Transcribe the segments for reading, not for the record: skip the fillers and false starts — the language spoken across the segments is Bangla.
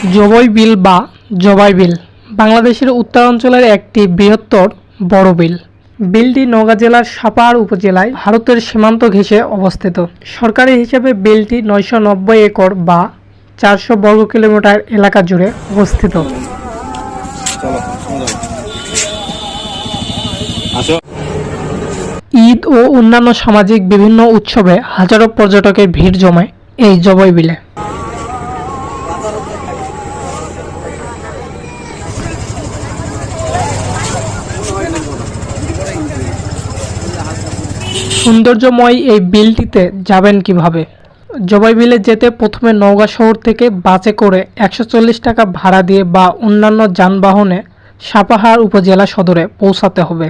জবই বিল বা জবাই বিল বাংলাদেশের উত্তরাঞ্চলের একটি বৃহত্তর বড় বিল। বিলটি নওগাঁ জেলার সাপাহার উপজেলায় ভারতের সীমান্ত ঘেঁষে অবস্থিত। সরকারি হিসেবে বিলটি 990 একর বা 400 বর্গ কিলোমিটার এলাকা জুড়ে অবস্থিত। ঈদ ও অন্যান্য সামাজিক বিভিন্ন উৎসবে হাজারো পর্যটকের ভিড় জমায় এই জবই বিলে। সৌন্দর্যময় এই বিলটিতে যাবেন কিভাবে? জবাই বিলে যেতে প্রথমে নওগাঁ শহর থেকে বাসে করে 140 টাকা ভাড়া দিয়ে বা অন্যান্য যানবাহনে সাপাহার উপজেলা সদরে পৌঁছাতে হবে।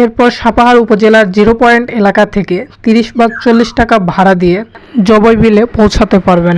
এরপর সাপাহার উপজেলার 0 পয়েন্ট এলাকা থেকে 30 বা 40 টাকা ভাড়া দিয়ে জবই বিলে পৌঁছাতে পারবেন।